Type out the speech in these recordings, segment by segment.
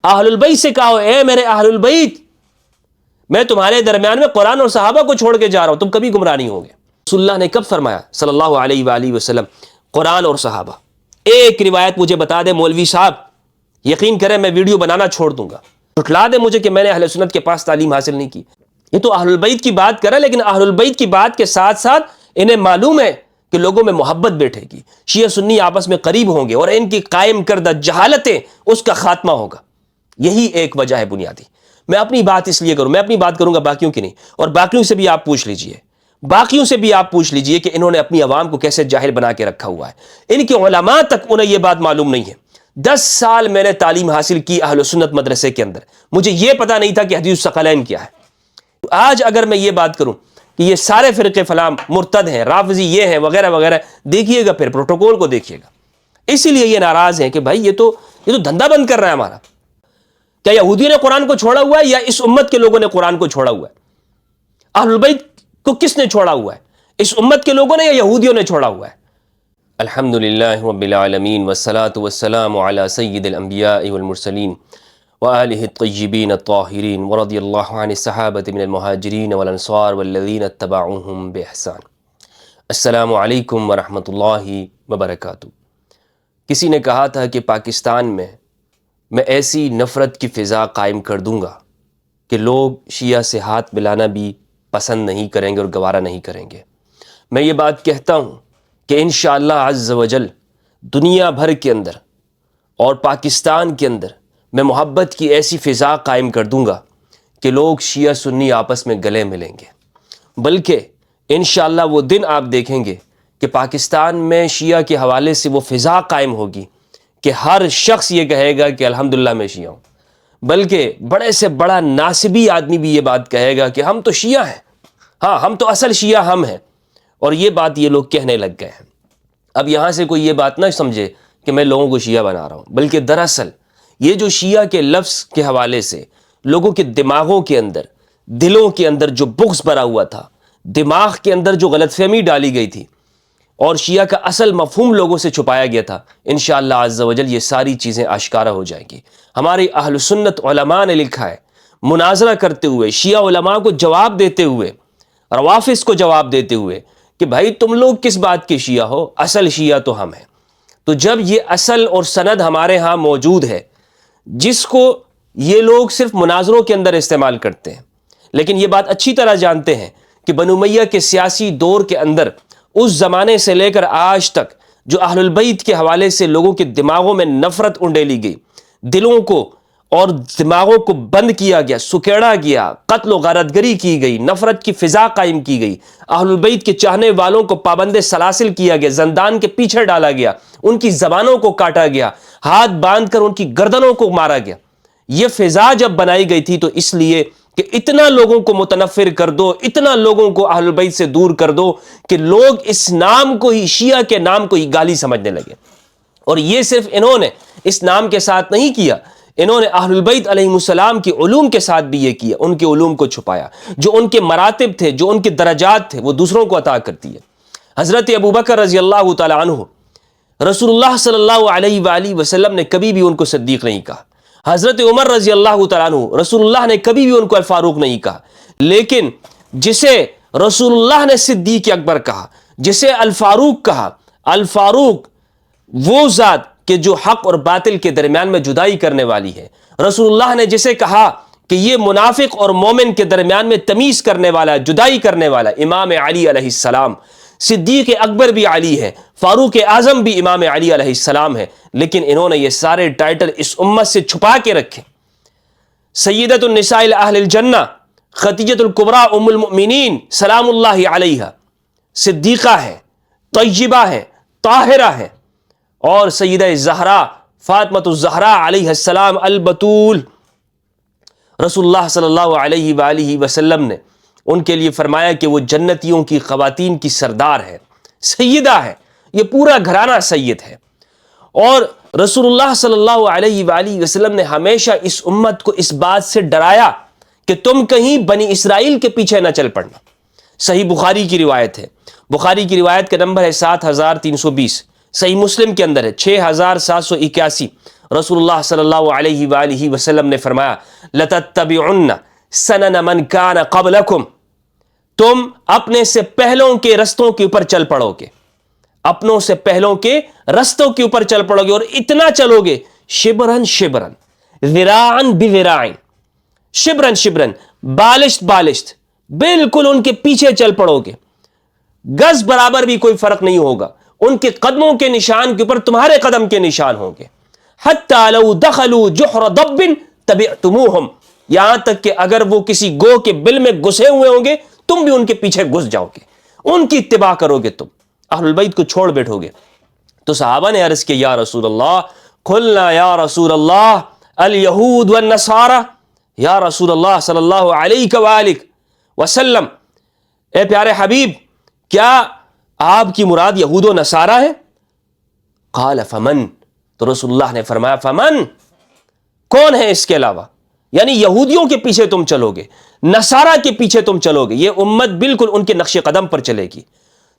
اہل البیت سے کہو اے میرے اہل البیت، میں تمہارے درمیان میں قرآن اور صحابہ کو چھوڑ کے جا رہا ہوں، تم کبھی گمراہ نہیں ہوگے۔ رسول اللہ نے کب فرمایا صلی اللہ علیہ وآلہ وسلم قرآن اور صحابہ؟ ایک روایت مجھے بتا دے مولوی صاحب، یقین کریں میں ویڈیو بنانا چھوڑ دوں گا، جھٹلا دے مجھے کہ میں نے اہل سنت کے پاس تعلیم حاصل نہیں کی۔ یہ تو اہل البیت کی بات کرے، لیکن اہل البیت کی بات کے ساتھ ساتھ انہیں معلوم ہے کہ لوگوں میں محبت بیٹھے گی، شیعہ سنی آپس میں قریب ہوں گے، اور ان کی قائم کردہ جہالتیں اس کا خاتمہ ہوگا۔ یہی ایک وجہ ہے بنیادی۔ میں اپنی بات اس لیے کروں، میں اپنی بات کروں گا، باقیوں کی نہیں، اور باقیوں سے بھی آپ پوچھ لیجئے کہ انہوں نے اپنی عوام کو کیسے جاہل بنا کے رکھا ہوا ہے۔ ان کے علماء تک انہیں یہ بات معلوم نہیں ہے۔ 10 سال میں نے تعلیم حاصل کی اہل سنت مدرسے کے اندر، مجھے یہ پتا نہیں تھا کہ حدیث الثقلین کیا ہے۔ آج اگر میں یہ بات کروں کہ یہ سارے فرقے فلاں مرتد ہیں، رافضی یہ ہیں وغیرہ وغیرہ، دیکھیے گا پھر پروٹوکول کو دیکھیے گا۔ اسی لیے یہ ناراض ہیں کہ بھائی یہ تو دھندا بند کر رہا ہے ہمارا۔ کیا یہودیوں نے قرآن کو چھوڑا ہوا ہے یا اس امت کے لوگوں نے قرآن کو چھوڑا ہوا ہے؟ اہل البیت کو کس نے چھوڑا ہوا ہے؟ اس امت کے لوگوں نے یا یہودیوں نے چھوڑا ہوا ہے؟ الحمدللہ رب العالمین والصلاة والسلام علی سید الانبیاء والمرسلین وآلہ الطیبین الطاہرین ورضی اللہ عن الصحابۃ من المہاجرین والانصار والذین اتبعوہم بإحسان۔ السلام علیکم ورحمۃ اللہ وبرکاتہ۔ کسی نے کہا تھا کہ پاکستان میں ایسی نفرت کی فضا قائم کر دوں گا کہ لوگ شیعہ سے ہاتھ ملانا بھی پسند نہیں کریں گے اور گوارا نہیں کریں گے۔ میں یہ بات کہتا ہوں کہ انشاءاللہ عز و جل دنیا بھر کے اندر اور پاکستان کے اندر میں محبت کی ایسی فضا قائم کر دوں گا کہ لوگ شیعہ سنی آپس میں گلے ملیں گے، بلکہ انشاءاللہ وہ دن آپ دیکھیں گے کہ پاکستان میں شیعہ کے حوالے سے وہ فضا قائم ہوگی کہ ہر شخص یہ کہے گا کہ الحمدللہ میں شیعہ ہوں، بلکہ بڑے سے بڑا ناسبی آدمی بھی یہ بات کہے گا کہ ہم تو شیعہ ہیں، ہاں ہم تو اصل شیعہ ہم ہیں۔ اور یہ بات یہ لوگ کہنے لگ گئے ہیں۔ اب یہاں سے کوئی یہ بات نہ سمجھے کہ میں لوگوں کو شیعہ بنا رہا ہوں، بلکہ دراصل یہ جو شیعہ کے لفظ کے حوالے سے لوگوں کے دماغوں کے اندر، دلوں کے اندر جو بغض بھرا ہوا تھا، دماغ کے اندر جو غلط فہمی ڈالی گئی تھی اور شیعہ کا اصل مفہوم لوگوں سے چھپایا گیا تھا، انشاءاللہ عز و جل یہ ساری چیزیں آشکارا ہو جائیں گی۔ ہمارے اہل سنت علماء نے لکھا ہے، مناظرہ کرتے ہوئے، شیعہ علماء کو جواب دیتے ہوئے، روافض کو جواب دیتے ہوئے کہ بھائی تم لوگ کس بات کے شیعہ ہو، اصل شیعہ تو ہم ہیں۔ تو جب یہ اصل اور سند ہمارے ہاں موجود ہے، جس کو یہ لوگ صرف مناظروں کے اندر استعمال کرتے ہیں، لیکن یہ بات اچھی طرح جانتے ہیں کہ بنو امیہ کے سیاسی دور کے اندر اس زمانے سے لے کر آج تک جو اہل البیت کے حوالے سے لوگوں کے دماغوں میں نفرت انڈیلی گئی، دلوں کو اور دماغوں کو بند کیا گیا، سکیڑا گیا، قتل و غارت گری کی گئی، نفرت کی فضا قائم کی گئی، اہل البیت کے چاہنے والوں کو پابند سلاسل کیا گیا، زندان کے پیچھے ڈالا گیا، ان کی زبانوں کو کاٹا گیا، ہاتھ باندھ کر ان کی گردنوں کو مارا گیا۔ یہ فضا جب بنائی گئی تھی تو اس لیے کہ اتنا لوگوں کو متنفر کر دو، اتنا لوگوں کو اہل البیت سے دور کر دو کہ لوگ اس نام کو ہی، شیعہ کے نام کو ہی گالی سمجھنے لگے۔ اور یہ صرف انہوں نے اس نام کے ساتھ نہیں کیا، انہوں نے اہل البیت علیہ السلام کی علوم کے ساتھ بھی یہ کیا، ان کے علوم کو چھپایا، جو ان کے مراتب تھے، جو ان کے درجات تھے، وہ دوسروں کو عطا کرتی ہے۔ حضرت ابوبکر رضی اللہ تعالی عنہ، رسول اللہ صلی اللہ علیہ وآلہ وسلم نے کبھی بھی ان کو صدیق نہیں کہا۔ حضرت عمر رضی اللہ تعالیٰ عنہ، رسول اللہ نے کبھی بھی ان کو الفاروق نہیں کہا، لیکن جسے رسول اللہ نے صدیق اکبر کہا، جسے الفاروق کہا، الفاروق وہ ذات کہ جو حق اور باطل کے درمیان میں جدائی کرنے والی ہے، رسول اللہ نے جسے کہا کہ یہ منافق اور مومن کے درمیان میں تمیز کرنے والا، جدائی کرنے والا، امام علی علیہ السلام۔ صدیق اکبر بھی علی ہے، فاروق اعظم بھی امام علی علیہ السلام ہے، لیکن انہوں نے یہ سارے ٹائٹل اس امت سے چھپا کے رکھے۔ سیدۃ النساء اہل الجنہ، خدیجۃ الکبریٰ ام المؤمنین سلام اللہ علیہا، صدیقہ ہے، طیبہ ہے، طاہرہ ہے، اور سیدہ زہرا فاطمۃ الزہرا علیہ السلام البتول۔ رسول اللہ صلی اللہ علیہ وآلہ وسلم نے ان کے لیے فرمایا کہ وہ جنتیوں کی خواتین کی سردار ہے، سیدہ ہے، یہ پورا گھرانہ سید ہے۔ اور رسول اللہ صلی اللہ علیہ وآلہ وسلم نے ہمیشہ اس امت کو اس بات سے ڈرایا کہ تم کہیں بنی اسرائیل کے پیچھے نہ چل پڑنا۔ صحیح بخاری کی روایت ہے، بخاری کی روایت کا نمبر ہے 7320، صحیح مسلم کے اندر ہے 6781، رسول اللہ صلی اللہ علیہ وآلہ وسلم نے فرمایا لَتَتَّبِعُنَّ سَنَنَ مَنْ كَانَ قَبْلَكُمْ، تم اپنے سے پہلوں کے رستوں کے اوپر چل پڑو گے، اپنوں سے پہلوں کے رستوں کے اوپر چل پڑو گے، اور اتنا چلو گے شبرن شبرن، ذراعن بذراعن، شبرن شبرن، بالشت بالشت، بالکل ان کے پیچھے چل پڑو گے، گز برابر بھی کوئی فرق نہیں ہوگا، ان کے قدموں کے نشان کے اوپر تمہارے قدم کے نشان ہوں گے، حتی لو دخلوا جحر ضب تبعتموہم، یہاں تک کہ اگر وہ کسی گو کے بل میں گھسے ہوئے ہوں گے تم بھی ان کے پیچھے گھس جاؤ گے، ان کی اتباع کرو گے، تم اہل البیت کو چھوڑ بیٹھو گے۔ تو صحابہ نے عرض کیا یا رسول اللہ، قلنا یا رسول اللہ الیہود والنصارى، یا رسول اللہ صلی اللہ علیہ وآلہ وسلم، اے پیارے حبیب کیا آپ کی مراد یہود و نصارہ ہے؟ قال فمن، تو رسول اللہ نے فرمایا فمن، کون ہے اس کے علاوہ؟ یعنی یہودیوں کے پیچھے تم چلو گے، نصارہ کے پیچھے تم چلو گے، یہ امت بالکل ان کے نقش قدم پر چلے گی۔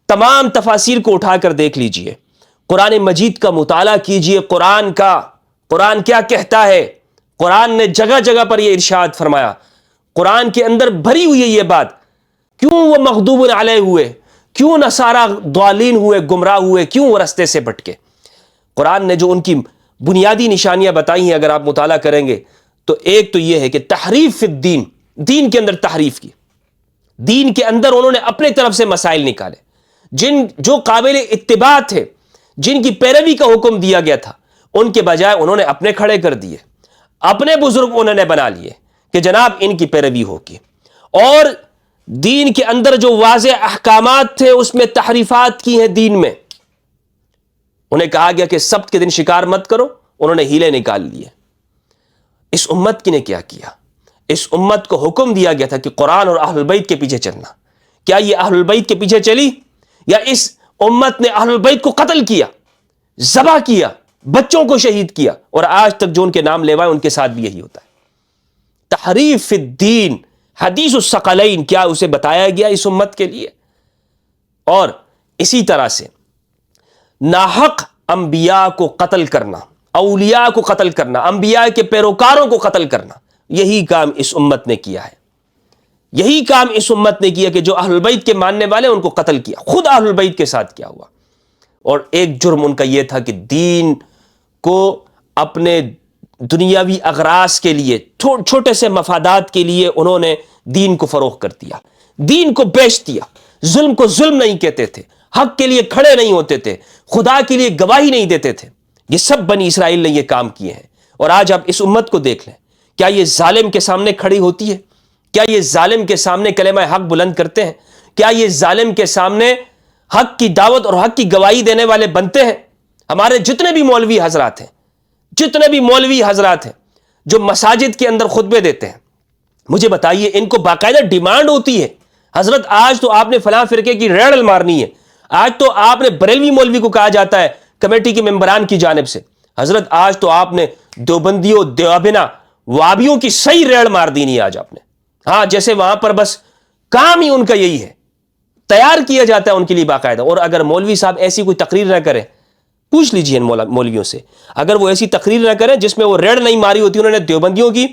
تمام تفاسیر کو اٹھا کر دیکھ لیجئے، قرآن مجید کا مطالعہ کیجئے، قرآن کیا کہتا ہے۔ قرآن نے جگہ جگہ پر یہ ارشاد فرمایا، قرآن کے اندر بھری ہوئی ہے یہ بات، کیوں وہ مغضوب علیہ ہوئے، کیوں نصارہ ضالین ہوئے، گمراہ ہوئے، کیوں وہ رستے سے بھٹکے۔ قرآن نے جو ان کی بنیادی نشانیاں بتائی ہیں اگر آپ مطالعہ کریں گے تو ایک تو یہ ہے کہ تحریف فی الدین، دین کے اندر تحریف کی، دین کے اندر انہوں نے اپنے طرف سے مسائل نکالے، جو قابل اتباع تھے، جن کی پیروی کا حکم دیا گیا تھا، ان کے بجائے انہوں نے اپنے کھڑے کر دیے، اپنے بزرگ انہوں نے بنا لیے کہ جناب ان کی پیروی ہوگی، اور دین کے اندر جو واضح احکامات تھے اس میں تحریفات کی ہیں دین میں۔ انہیں کہا گیا کہ سبت کے دن شکار مت کرو، انہوں نے ہیلے نکال لیے۔ اس امت کی نے کیا کیا؟ اس امت کو حکم دیا گیا تھا کہ قرآن اور اہل البیت کے پیچھے چلنا، کیا یہ اہل البیت کے پیچھے چلی، یا اس امت نے اہل البیت کو قتل کیا، ذبح کیا، بچوں کو شہید کیا، اور آج تک جو ان کے نام لیوائے ان کے ساتھ بھی یہی ہوتا ہے۔ تحریف فی الدین، حدیث الثقلین، کیا اسے بتایا گیا اس امت کے لیے؟ اور اسی طرح سے ناحق انبیاء کو قتل کرنا، اولیاء کو قتل کرنا، انبیاء کے پیروکاروں کو قتل کرنا، یہی کام اس امت نے کیا ہے، یہی کام اس امت نے کیا کہ جو اہل البیت کے ماننے والے ان کو قتل کیا، خود اہل البیت کے ساتھ کیا ہوا۔ اور ایک جرم ان کا یہ تھا کہ دین کو اپنے دنیاوی اغراض کے لیے، چھوٹے سے مفادات کے لیے انہوں نے دین کو فروغ کر دیا، دین کو بیچ دیا، ظلم کو ظلم نہیں کہتے تھے، حق کے لیے کھڑے نہیں ہوتے تھے، خدا کے لیے گواہی نہیں دیتے تھے۔ یہ سب بنی اسرائیل نے یہ کام کیے ہیں، اور آج آپ اس امت کو دیکھ لیں، کیا یہ ظالم کے سامنے کھڑی ہوتی ہے؟ کیا یہ ظالم کے سامنے کلمہ حق بلند کرتے ہیں؟ کیا یہ ظالم کے سامنے حق کی دعوت اور حق کی گواہی دینے والے بنتے ہیں؟ ہمارے جتنے بھی مولوی حضرات ہیں جو مساجد کے اندر خطبے دیتے ہیں، مجھے بتائیے ان کو باقاعدہ ڈیمانڈ ہوتی ہے، حضرت آج تو آپ نے فلاں فرقے کی ریڑھ مارنی ہے، آج تو آپ نے بریلوی مولوی کو کہا جاتا ہے کمیٹی کے ممبران کی جانب سے، حضرت آج تو آپ نے دیوبندیوں، دیوبنا، وابیوں کی صحیح ریڑھ مار دینی ہے آج آپ نے۔ ہاں، جیسے وہاں پر بس کام ہی ان کا یہی ہے، تیار کیا جاتا ہے ان کے لیے باقاعدہ۔ اور اگر مولوی صاحب ایسی کوئی تقریر نہ کریں، پوچھ لیجئے ان مولویوں سے، اگر وہ ایسی تقریر نہ کریں جس میں وہ ریڑھ نہیں ماری ہوتی انہوں نے دیوبندیوں کی،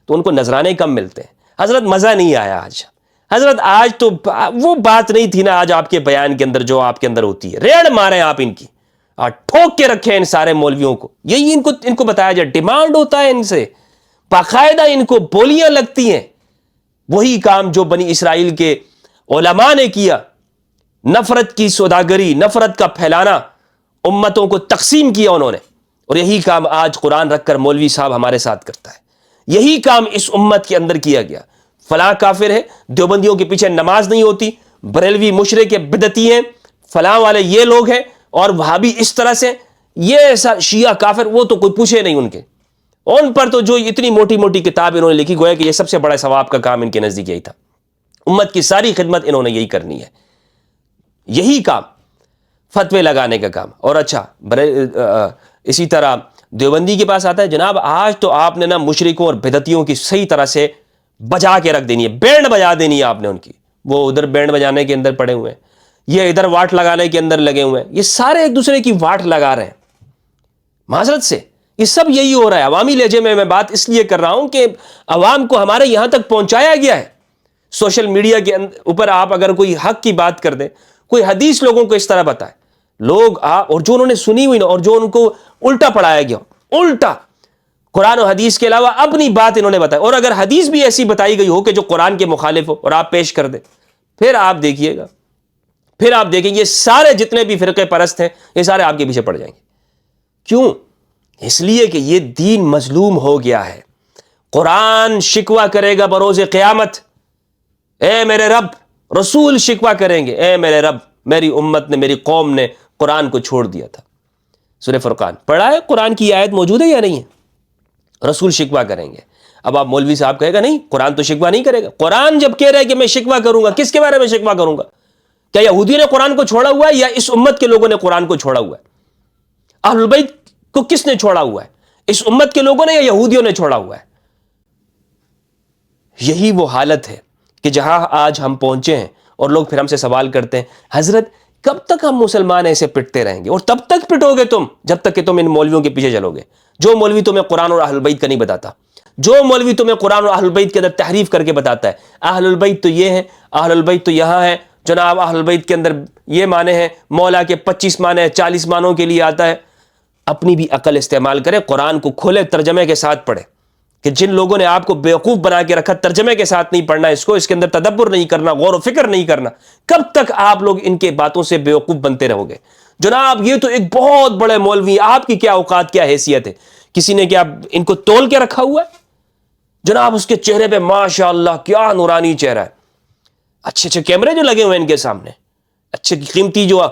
تو ان کو نذرانے کم ملتے ہیں۔ حضرت مزہ نہیں آیا آج، حضرت آج تو وہ بات نہیں تھی نا آج آپ کے بیان کے اندر جو آپ کے اندر ہوتی ہے، ریڑھ ماریں آپ ان کی، ٹھوک کے رکھیں ان سارے مولویوں کو، یہی ان کو بتایا جائے، ڈیمانڈ ہوتا ہے ان سے، باقاعدہ ان کو بولیاں لگتی ہیں۔ وہی کام جو بنی اسرائیل کے علماء نے کیا، نفرت کی سوداگری، نفرت کا پھیلانا، امتوں کو تقسیم کیا انہوں نے، اور یہی کام آج قرآن رکھ کر مولوی صاحب ہمارے ساتھ کرتا ہے۔ یہی کام اس امت کے اندر کیا گیا، فلاں کافر ہے، دیوبندیوں کے پیچھے نماز نہیں ہوتی، بریلوی مشرک کے بدعتی ہیں، فلاں والے یہ لوگ ہیں، اور وہابی اس طرح سے، یہ ایسا شیعہ کافر، وہ تو کوئی پوچھے نہیں ان کے، ان پر تو جو اتنی موٹی موٹی کتاب انہوں نے لکھی، گویا کہ یہ سب سے بڑا ثواب کا کام ان کے نزدیک یہی تھا، امت کی ساری خدمت انہوں نے یہی کرنی ہے، یہی کام، فتوے لگانے کا کام۔ اور اچھا اسی طرح دیوبندی کے پاس آتا ہے، جناب آج تو آپ نے نا مشرکوں اور بدعتیوں کی صحیح طرح سے بجا کے رکھ دینی ہے، بینڈ بجا دینی ہے آپ نے ان کی، وہ ادھر بینڈ بجانے کے اندر پڑے ہوئے ہیں، یہ ادھر واٹ لگانے کے اندر لگے ہوئے ہیں، یہ سارے ایک دوسرے کی واٹ لگا رہے ہیں، معذرت سے یہ سب یہی ہو رہا ہے. عوامی لہجے میں بات اس لیے کر رہا ہوں کہ عوام کو ہمارے یہاں تک پہنچایا گیا ہے. سوشل میڈیا کے اوپر آپ اگر کوئی حق کی بات کر دیں, کوئی حدیث لوگوں کو اس طرح بتائے, لوگ اور جو انہوں نے سنی ہوئی نا, اور جو ان کو الٹا پڑھایا گیا, الٹا قرآن و حدیث کے علاوہ اپنی بات انہوں نے بتائی, اور اگر حدیث بھی ایسی بتائی گئی ہو کہ جو قرآن کے مخالف ہو اور آپ پیش کر دیں, پھر آپ دیکھیے گا, پھر آپ دیکھیں یہ سارے جتنے بھی فرقے پرست ہیں یہ سارے آپ کے پیچھے پڑ جائیں گے. کیوں؟ اس لیے کہ یہ دین مظلوم ہو گیا ہے. قرآن شکوہ کرے گا بروز قیامت, اے میرے رب. رسول شکوہ کریں گے, اے میرے رب, میری امت نے, میری قوم نے قرآن کو چھوڑ دیا تھا. سورہ فرقان پڑھا ہے, قرآن کی آیت موجود ہے یا نہیں ہے؟ رسول شکوہ کریں گے. اب آپ مولوی صاحب کہے گا نہیں قرآن تو شکوہ نہیں کرے گا. قرآن جب کہہ رہا ہے کہ میں شکوہ کروں گا, کس کے بارے میں شکوہ کروں گا؟ کیا یہودیوں نے قرآن کو چھوڑا ہوا ہے یا اس امت کے لوگوں نے قرآن کو چھوڑا ہوا ہے؟ اہل البیت کو کس نے چھوڑا ہوا ہے؟ اس امت کے لوگوں نے یا یہودیوں نے چھوڑا ہوا ہے؟ یہی وہ حالت ہے کہ جہاں آج ہم پہنچے ہیں, اور لوگ پھر ہم سے سوال کرتے ہیں حضرت کب تک ہم مسلمان ایسے پٹتے رہیں گے؟ اور تب تک پٹو گے تم جب تک کہ تم ان مولویوں کے پیچھے چلو گے. جو مولوی تمہیں قرآن اور اہل البیت کا نہیں بتاتا, جو مولوی تمہیں قرآن اور اہل البیت کے اندر تحریف کر کے بتاتا ہے اہل البیت تو یہ ہیں, اہل البیت تو یہاں ہے جناب, اہل البیت کے اندر یہ معنی ہیں, مولا کے 25 معنی ہیں, 40 معنوں کے لیے آتا ہے. اپنی بھی عقل استعمال کرے, قرآن کو کھولے, ترجمے کے ساتھ پڑھے. کہ جن لوگوں نے آپ کو بیوقوف بنا کے رکھا, ترجمے کے ساتھ نہیں پڑھنا اس کو, اس کے اندر تدبر نہیں کرنا, غور و فکر نہیں کرنا, کب تک آپ لوگ ان کے باتوں سے بیوقوف بنتے رہو گے؟ جناب یہ تو ایک بہت بڑے مولوی, آپ کی کیا اوقات, کیا حیثیت ہے؟ کسی نے کیا ان کو تول کے رکھا ہوا ہے؟ جناب اس کے چہرے پہ ماشاء اللہ کیا نورانی چہرہ ہے, اچھے اچھے کیمرے جو لگے ہوئے ان کے سامنے, اچھے قیمتی جو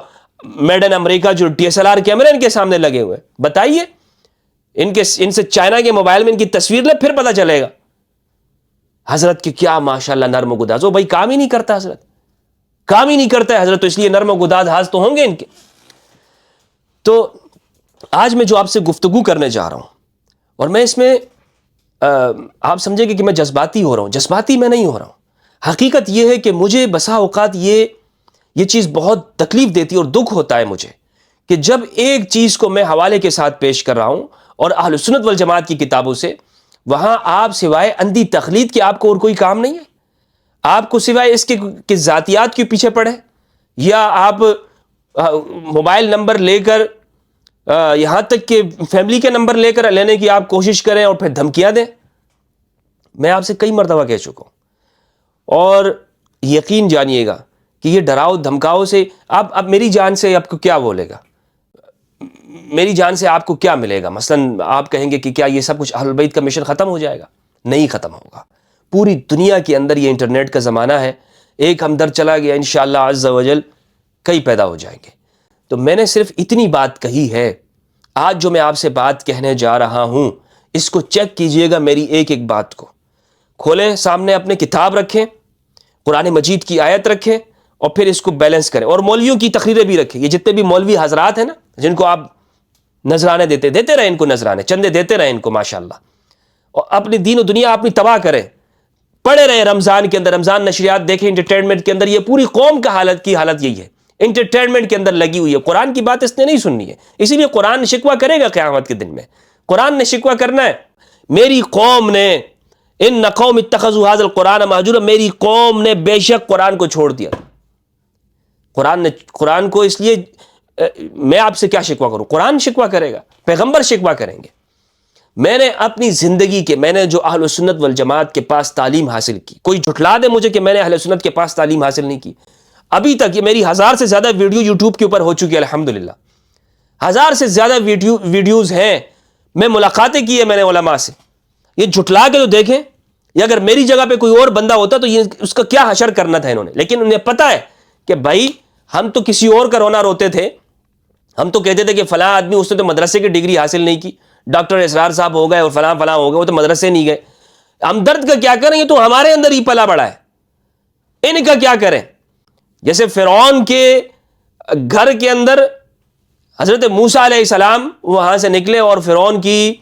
میڈ ان امریکہ جو DSLR کیمرے ان کے سامنے لگے ہوئے. بتائیے ان سے چائنا کے موبائل میں ان کی تصویر لے, پھر پتہ چلے گا حضرت کہ کیا ماشاءاللہ نرم و گداز. وہ بھائی کام ہی نہیں کرتا حضرت, کام ہی نہیں کرتا ہے حضرت, تو اس لیے نرم و گداز ہاز تو ہوں گے ان کے. تو آج میں جو آپ سے گفتگو کرنے جا رہا ہوں, اور میں اس میں آپ سمجھے گے کہ میں جذباتی ہو رہا ہوں, جذباتی میں نہیں ہو رہا ہوں. حقیقت یہ ہے کہ مجھے بسا اوقات یہ چیز بہت تکلیف دیتی اور دکھ ہوتا ہے مجھے کہ جب ایک چیز کو میں حوالے کے ساتھ پیش کر رہا ہوں اور اہل سنت والجماعت کی کتابوں سے, وہاں آپ سوائے اندھی تقلید کے آپ کو اور کوئی کام نہیں ہے. آپ کو سوائے اس کے کہ ذاتیات کے پیچھے پڑے, یا آپ موبائل نمبر لے کر یہاں تک کہ فیملی کے نمبر لے کر لینے کی آپ کوشش کریں اور پھر دھمکیاں دیں. میں آپ سے کئی مرتبہ کہہ چکا ہوں, اور یقین جانیے گا کہ یہ ڈراؤ دھمکاؤ سے اب میری جان سے آپ کو کیا بولے گا, میری جان سے آپ کو کیا ملے گا؟ مثلا آپ کہیں گے کہ کیا یہ سب کچھ اہل بیت کا مشن ختم ہو جائے گا؟ نہیں ختم ہوگا. پوری دنیا کے اندر یہ انٹرنیٹ کا زمانہ ہے, ایک ہمدرد چلا گیا انشاءاللہ عز و جل کئی پیدا ہو جائیں گے. تو میں نے صرف اتنی بات کہی ہے. آج جو میں آپ سے بات کہنے جا رہا ہوں اس کو چیک کیجئے گا, میری ایک ایک بات کو کھولیں, سامنے اپنے کتاب رکھیں, قرآن مجید کی آیت رکھیں, اور پھر اس کو بیلنس کریں, اور مولویوں کی تقریریں بھی رکھیں. یہ جتنے بھی مولوی حضرات ہیں نا جن کو آپ نذرانے دیتے رہے ان کو, نذرانے چندے دیتے رہے ان کو ماشاءاللہ, اور اپنی دین و دنیا اپنی تباہ کریں, پڑے رہے رمضان کے اندر, رمضان نشریات دیکھیں انٹرٹینمنٹ کے اندر. یہ پوری قوم کا حالت یہی ہے, انٹرٹینمنٹ کے اندر لگی ہوئی ہے. قرآن کی بات اس نے نہیں سننی ہے, اسی لیے قرآن شکوہ کرے گا قیامت کے دن میں. قرآن نے شکوہ کرنا ہے, میری قوم نے ان قوم اتخذوا هذا القرآن مہجورا, میری قوم نے بے شک قرآن کو چھوڑ دیا. قرآن کو اس لیے میں آپ سے کیا شکوہ کروں؟ قرآن شکوہ کرے گا, پیغمبر شکوہ کریں گے. میں نے اپنی زندگی کے, میں نے جو اہل سنت والجماعت کے پاس تعلیم حاصل کی, کوئی جھٹلا دے مجھے کہ میں نے اہل سنت کے پاس تعلیم حاصل نہیں کی, ابھی تک یہ میری 1000 سے زیادہ ویڈیو یوٹیوب کے اوپر ہو چکی ہے الحمدللہ. 1000 سے زیادہ ویڈیوز ہیں, میں ملاقاتیں کی ہے میں نے علماء سے. یہ جھٹلا کے تو دیکھیں, یا اگر میری جگہ پہ کوئی اور بندہ ہوتا تو یہ اس کا کیا حشر کرنا تھا انہوں نے. لیکن انہیں پتا ہے کہ بھائی ہم تو کسی اور کا رونا روتے تھے, ہم تو کہتے تھے کہ فلاں آدمی اس نے تو مدرسے کی ڈگری حاصل نہیں کی, ڈاکٹر اسرار صاحب ہو گئے اور فلاں ہو گئے, وہ تو مدرسے نہیں گئے. ہم درد کا کیا کریں, یہ تو ہمارے اندر ہی پلا بڑا ہے, ان کا کیا کریں؟ جیسے فرعون کے گھر کے اندر حضرت موسیٰ علیہ السلام وہاں سے نکلے اور فرعون کی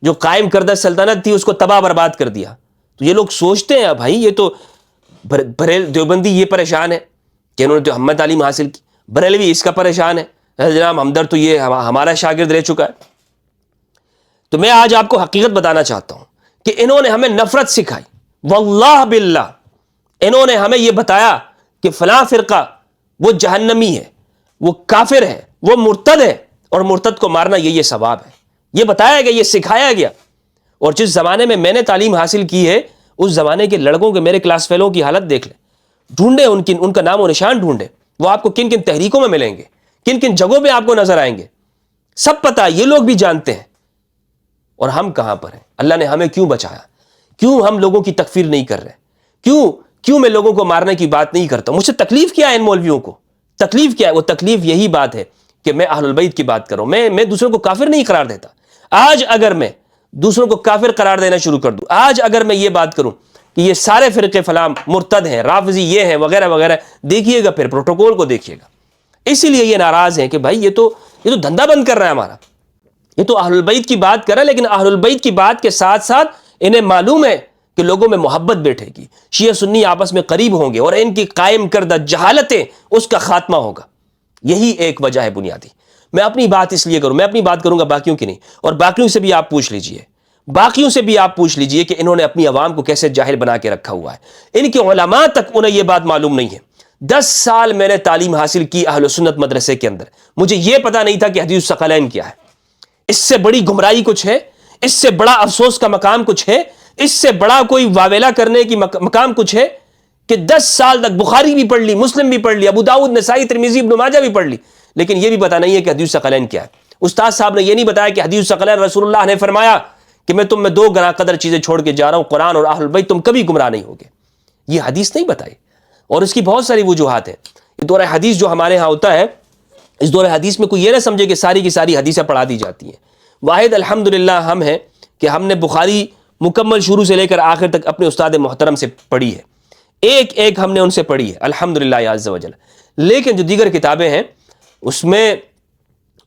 جو قائم کردہ سلطنت تھی اس کو تباہ برباد کر دیا. تو یہ لوگ سوچتے ہیں بھائی یہ تو دیوبندی یہ پریشان ہے کہ انہوں نے تو ہمت تعلیم حاصل کی, بریلوی اس کا پریشان ہے, جناب ہمدرد تو یہ ہمارا شاگرد رہ چکا ہے. تو میں آج آپ کو حقیقت بتانا چاہتا ہوں کہ انہوں نے ہمیں نفرت سکھائی، واللہ باللہ انہوں نے ہمیں یہ بتایا کہ فلاں فرقہ وہ جہنمی ہے، وہ کافر ہے، وہ مرتد ہے، اور مرتد کو مارنا یہ ثواب ہے، یہ بتایا گیا، یہ سکھایا گیا۔ اور جس زمانے میں نے تعلیم حاصل کی ہے اس زمانے کے لڑکوں کے، میرے کلاس فیلوں کی حالت دیکھ لیں، ڈھونڈے ان کا نام و نشان ڈھونڈے، وہ آپ کو کن کن تحریکوں میں ملیں گے، کن کن جگہوں پہ آپ کو نظر آئیں گے، سب پتہ، یہ لوگ بھی جانتے ہیں۔ اور ہم کہاں پر ہیں؟ اللہ نے ہمیں کیوں بچایا؟ کیوں ہم لوگوں کی تکفیر نہیں کر رہے؟ کیوں میں لوگوں کو مارنے کی بات نہیں کرتا؟ مجھ سے تکلیف کیا ہے ان مولویوں کو؟ تکلیف کیا ہے؟ وہ تکلیف یہی بات ہے کہ میں اہل البیت کی بات کروں، میں دوسروں کو کافر نہیں قرار دیتا۔ آج اگر میں دوسروں کو کافر قرار دینا شروع کر دوں، آج اگر میں یہ بات کروں کہ یہ سارے فرقے فلاں مرتد ہیں، رافضی یہ ہیں وغیرہ وغیرہ، دیکھیے گا پھر پروٹوکول کو دیکھیے گا۔ اسی لیے یہ ناراض ہیں کہ بھائی یہ تو دھندا بند کر رہا ہے ہمارا، یہ تو اہل البیت کی بات کر رہا ہے، لیکن اہل البیت کی بات کے ساتھ ساتھ انہیں معلوم ہے کہ لوگوں میں محبت بیٹھے گی، شیعہ سنی آپس میں قریب ہوں گے، اور ان کی قائم کردہ جہالتیں اس کا خاتمہ ہوگا۔ یہی ایک وجہ ہے بنیادی۔ میں اپنی بات اس لیے کروں، میں اپنی بات کروں گا، باقیوں کی نہیں۔ اور باقیوں سے بھی آپ پوچھ لیجئے کہ انہوں نے اپنی عوام کو کیسے جاہل بنا کے رکھا ہوا ہے۔ ان کے علماء تک انہیں یہ بات معلوم نہیں ہے۔ 10 سال میں نے تعلیم حاصل کی اہل سنت مدرسے کے اندر، مجھے یہ پتا نہیں تھا کہ حدیث الثقلین کیا ہے۔ اس سے بڑی گمراہی کچھ ہے؟ اس سے بڑا افسوس کا مقام کچھ ہے؟ اس سے بڑا کوئی واویلا کرنے کی مقام کچھ ہے کہ 10 سال تک بخاری بھی پڑھ لی، مسلم بھی پڑھ لی، ابو داؤد، نسائی، ترمذی، ابن ماجہ بھی پڑھ لی، لیکن یہ بھی پتا نہیں ہے کہ حدیث الثقلین کیا ہے۔ استاد صاحب نے یہ نہیں بتایا کہ حدیث الثقلین رسول اللہ نے فرمایا کہ میں تم میں 2 گراں قدر چیزیں چھوڑ کے جا رہا ہوں، قرآن اور اہل البیت، تم کبھی گمراہ نہیں ہوگے۔ یہ حدیث نہیں بتائی، اور اس کی بہت ساری وجوہات ہیں۔ یہ دور حدیث جو ہمارے ہاں ہوتا ہے، اس دور حدیث میں کوئی یہ نہ سمجھے کہ ساری کی ساری حدیثیں پڑھا دی جاتی ہیں۔ واحد الحمدللہ ہم ہیں کہ ہم نے بخاری مکمل شروع سے لے کر آخر تک اپنے استاد محترم سے پڑھی ہے، ایک ہم نے ان سے پڑھی ہے الحمدللہ عز و جل۔ لیکن جو دیگر کتابیں ہیں اس میں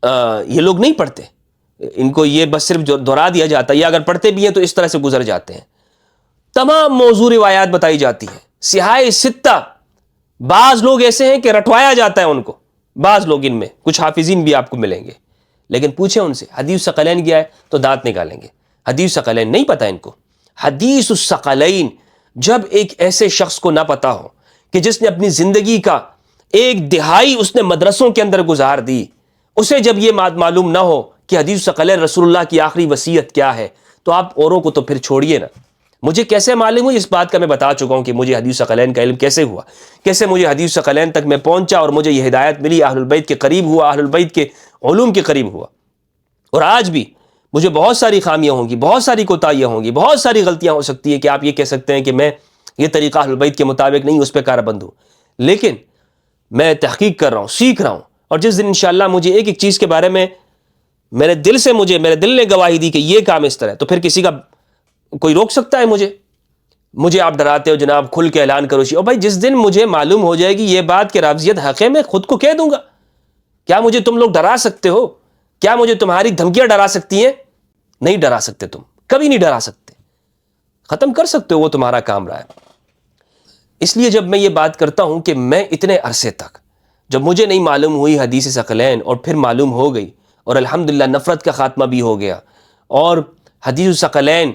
یہ لوگ نہیں پڑھتے، ان کو یہ بس صرف دہرا دیا جاتا ہے، یا اگر پڑھتے بھی ہیں تو اس طرح سے گزر جاتے ہیں۔ تمام موضوع روایات بتائی جاتی ہیں، سیاہ ستہ۔ بعض لوگ ایسے ہیں کہ رٹوایا جاتا ہے ان کو، بعض لوگ ان میں کچھ حافظین بھی آپ کو ملیں گے، لیکن پوچھیں ان سے حدیث الثقلین کیا ہے تو دانت نکالیں گے۔ حدیث الثقلین نہیں پتہ ان کو۔ حدیث الثقلین جب ایک ایسے شخص کو نہ پتا ہو کہ جس نے اپنی زندگی کا 1/2 اس نے مدرسوں کے اندر گزار دی، اسے جب یہ معلوم نہ ہو کہ حدیث الثقلین رسول اللہ کی آخری وصیت کیا ہے، تو آپ اوروں کو تو پھر چھوڑیے نا۔ مجھے کیسے معلوم ہوئی اس بات کا میں بتا چکا ہوں کہ مجھے حدیث الثقلین کا علم کیسے ہوا، کیسے مجھے حدیث الثقلین تک میں پہنچا اور مجھے یہ ہدایت ملی، اہل البیت کے قریب ہوا، اہل البیت کے علوم کے قریب ہوا۔ اور آج بھی مجھے بہت ساری خامیاں ہوں گی، بہت ساری کوتاہیاں ہوں گی، بہت ساری غلطیاں ہو سکتی ہیں کہ آپ یہ کہہ سکتے ہیں کہ میں یہ طریقہ اہل البیت کے مطابق نہیں، اس پہ کاربند ہوں، لیکن میں تحقیق کر رہا ہوں، سیکھ رہا ہوں۔ اور جس دن انشاءاللہ مجھے ایک چیز کے بارے میں میرے دل نے گواہی دی کہ یہ کام اس طرح ہے، تو پھر کسی کا کوئی روک سکتا ہے مجھے آپ ڈراتے ہو جناب کھل کے اعلان کرو، اور بھائی جس دن مجھے معلوم ہو جائے گی یہ بات کہ رافضیت حق ہے، میں خود کو کہہ دوں گا۔ کیا مجھے تم لوگ ڈرا سکتے ہو؟ کیا مجھے تمہاری دھمکیاں ڈرا سکتی ہیں؟ نہیں ڈرا سکتے، تم کبھی نہیں ڈرا سکتے، ختم کر سکتے ہو، وہ تمہارا کام رہا ہے۔ اس لیے جب میں یہ بات کرتا ہوں کہ میں اتنے عرصے تک جب مجھے نہیں معلوم ہوئی حدیث ثقلین، اور پھر معلوم ہو گئی، اور الحمدللہ نفرت کا خاتمہ بھی ہو گیا، اور حدیث ثقلین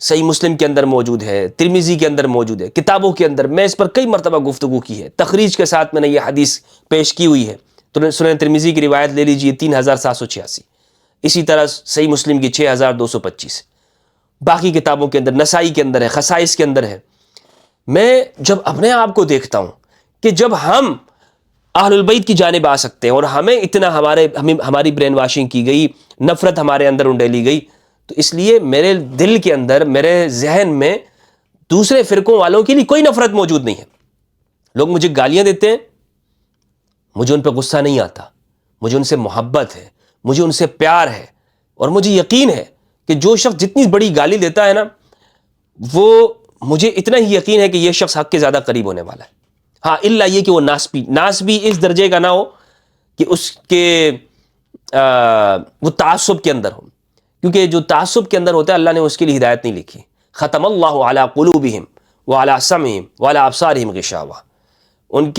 صحیح مسلم کے اندر موجود ہے، ترمذی کے اندر موجود ہے، کتابوں کے اندر میں اس پر کئی مرتبہ گفتگو کی ہے، تخریج کے ساتھ میں نے یہ حدیث پیش کی ہوئی ہے۔ تو سنن ترمذی کی روایت لے لیجئے 3786، اسی طرح صحیح مسلم کی 6225، باقی کتابوں کے اندر، نسائی کے اندر ہے، خصائص کے اندر ہے۔ میں جب اپنے آپ کو دیکھتا ہوں کہ جب ہم اہل البیت کی جانب آ سکتے ہیں اور ہمیں اتنا ہماری برین واشنگ کی گئی، نفرت ہمارے اندر انڈیلی گئی، تو اس لیے میرے دل کے اندر، میرے ذہن میں دوسرے فرقوں والوں کے لیے کوئی نفرت موجود نہیں ہے۔ لوگ مجھے گالیاں دیتے ہیں، مجھے ان پہ غصہ نہیں آتا، مجھے ان سے محبت ہے، مجھے ان سے پیار ہے، اور مجھے یقین ہے کہ جو شخص جتنی بڑی گالی دیتا ہے نا، وہ مجھے اتنا ہی یقین ہے کہ یہ شخص حق کے زیادہ قریب ہونے والا ہے۔ ہاں الا یہ کہ وہ ناسبی اس درجے کا نہ ہو کہ اس کے وہ تعصب کے اندر ہو، کیونکہ جو تعصب کے اندر ہوتا ہے اللہ نے اس کے لیے ہدایت نہیں لکھی۔ ختم اللہ علی قلوبہم وعلی سمعہم وعلی ابصارہم غشاوہ، ان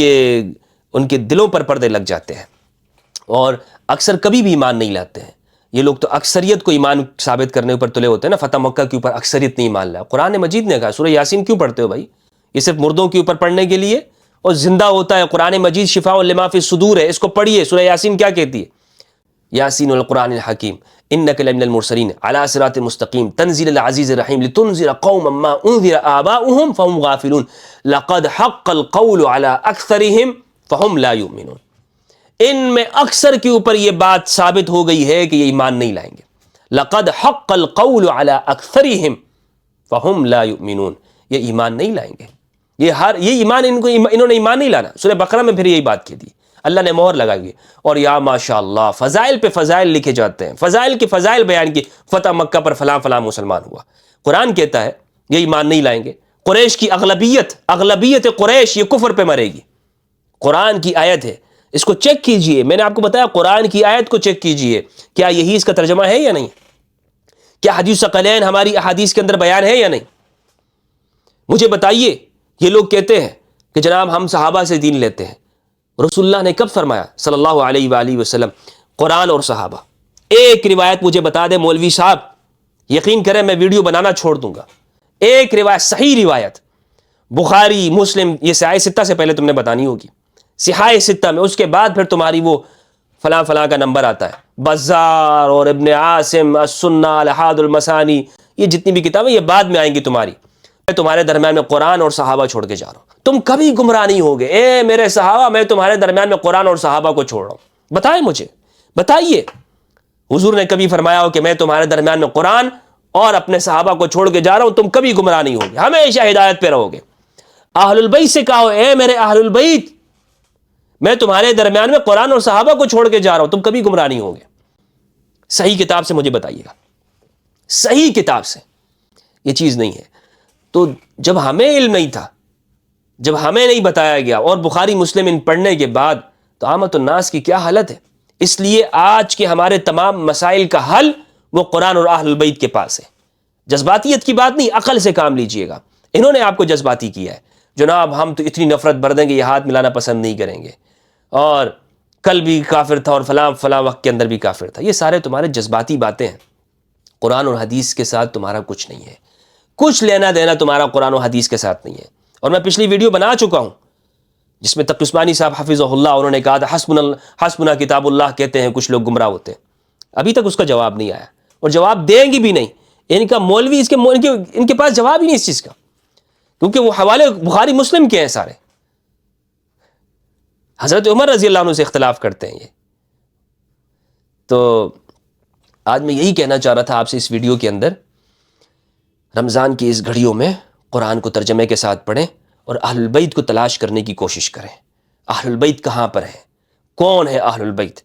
کے دلوں پر پردے لگ جاتے ہیں، اور اکثر کبھی بھی ایمان نہیں لاتے ہیں۔ یہ لوگ تو اکثریت کو ایمان ثابت کرنے اوپر تلے ہوتے ہیں نا، فتح مکہ کے اوپر اکثریت نہیں مان لایا. قرآن مجید نے کہا سورہ یاسین کیوں پڑھتے ہو بھائی؟ یہ صرف مردوں کے اوپر پڑھنے کے لیے، اور زندہ ہوتا ہے. قرآن مجید شفاء لما فی الصدور ہے، اس کو پڑھیے. سورہ یاسین کیا کہتی ہے؟ یاسین والقرآن الحکیم انک لمن المرسلین علی صراط مستقیم تنزیل العزیز الرحیم لتنذر قوما ما انذر آباؤهم فهم غافلون لقد حق القول علی اکثرهم فهم لا یؤمنون. ان میں اکثر کے اوپر یہ بات ثابت ہو گئی ہے کہ یہ ایمان نہیں لائیں گے. لقد حق القول علی اکثرهم فهم لا یؤمنون، یہ ایمان نہیں لائیں گے. یہ ایمان انہوں نے ایمان نہیں لانا. سورہ بقرہ میں پھر یہی بات کی تھی، اللہ نے مہر لگائی ہوئی. اور یا ماشاءاللہ فضائل پہ فضائل لکھے جاتے ہیں، فضائل کے فضائل بیان کی. فتح مکہ پر فلاں فلاں مسلمان ہوا. قرآن کہتا ہے یہ ایمان نہیں لائیں گے. قریش کی اغلبیت قریش یہ کفر پہ مرے گی. قرآن کی آیت ہے، اس کو چیک کیجئے. میں نے آپ کو بتایا قرآن کی آیت کو چیک کیجئے، کیا یہی اس کا ترجمہ ہے یا نہیں؟ کیا حدیث ثقلین ہماری احادیث کے اندر بیان ہے یا نہیں؟ مجھے بتائیے. یہ لوگ کہتے ہیں کہ جناب ہم صحابہ سے دین لیتے ہیں. رسول اللہ نے کب فرمایا صلی اللہ علیہ وآلہ وسلم قرآن اور صحابہ؟ ایک روایت مجھے بتا دے مولوی صاحب، یقین کریں میں ویڈیو بنانا چھوڑ دوں گا. ایک روایت، صحیح روایت، بخاری مسلم، یہ صحاح ستہ سے پہلے تم نے بتانی ہوگی. صحاح ستہ میں، اس کے بعد پھر تمہاری وہ فلاں فلاں کا نمبر آتا ہے، بزار اور ابن عاصم، السنہ، الحاد المسانی، یہ جتنی بھی کتابیں یہ بعد میں آئیں گی تمہاری. میں تمہارے درمیان میں قرآن اور صحابہ چھوڑ کے جا رہا ہوں. تم کبھی گمراہ نہیں ہوگے. اے میرے صحابہ، میں تمہارے درمیان میں قرآن اور صحابہ کو چھوڑ رہا ہوں. بتائیں مجھے، بتائیے حضور نے کبھی فرمایا ہو کہ میں تمہارے درمیان میں قرآن اور اپنے صحابہ کو چھوڑ کے جا رہا ہوں؟ تم کبھی گمراہ نہیں ہوگے، ہمیشہ ہدایت پہ رہو گے. اہل البیت سے کہو اے میرے اہل البیت، میں تمہارے درمیان میں قرآن اور صحابہ کو چھوڑ کے جا رہا ہوں، تم کبھی گمراہ نہیں ہوگے. صحیح کتاب سے مجھے بتائیے گا، صحیح کتاب سے. یہ چیز نہیں ہے. تو جب ہمیں علم نہیں تھا، جب ہمیں نہیں بتایا گیا، اور بخاری مسلم ان پڑھنے کے بعد تو عامت الناس کی کیا حالت ہے. اس لیے آج کے ہمارے تمام مسائل کا حل وہ قرآن اور اہل البیت کے پاس ہے. جذباتیت کی بات نہیں، عقل سے کام لیجئے گا. انہوں نے آپ کو جذباتی کیا ہے. جناب ہم تو اتنی نفرت بھر دیں گے، یہ ہاتھ ملانا پسند نہیں کریں گے، اور کل بھی کافر تھا اور فلاں وقت کے اندر بھی کافر تھا. یہ سارے تمہارے جذباتی باتیں ہیں. قرآن اور حدیث کے ساتھ تمہارا کچھ نہیں ہے، کچھ لینا دینا تمہارا قرآن و حدیث کے ساتھ نہیں ہے. اور میں پچھلی ویڈیو بنا چکا ہوں جس میں تقی عثمانی صاحب حفظہ اللہ، انہوں نے کہا تھا حسبنا کتاب اللہ کہتے ہیں کچھ لوگ گمراہ ہوتے ہیں. ابھی تک اس کا جواب نہیں آیا، اور جواب دیں گی بھی نہیں. ان کا مولوی ان کے پاس جواب ہی نہیں اس چیز کا، کیونکہ وہ حوالے بخاری مسلم کے ہیں سارے. حضرت عمر رضی اللہ عنہ سے اختلاف کرتے ہیں یہ. تو آج میں یہی کہنا چاہ رہا تھا آپ سے اس ویڈیو کے اندر، رمضان کی اس گھڑیوں میں قرآن کو ترجمے کے ساتھ پڑھیں اور اہل البیت کو تلاش کرنے کی کوشش کریں. اہل البیت کہاں پر ہیں؟ کون ہے اہل البیت؟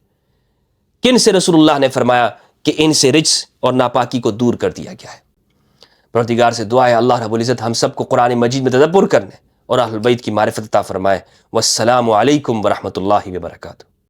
کن سے رسول اللہ نے فرمایا کہ ان سے رجس اور ناپاکی کو دور کر دیا گیا ہے؟ پروردگار سے دعا ہے اللہ رب العزت ہم سب کو قرآن مجید میں تدبر کرنے اور اہل البیت کی معرفت عطا فرمائے. والسلام علیکم ورحمۃ اللہ وبرکاتہ.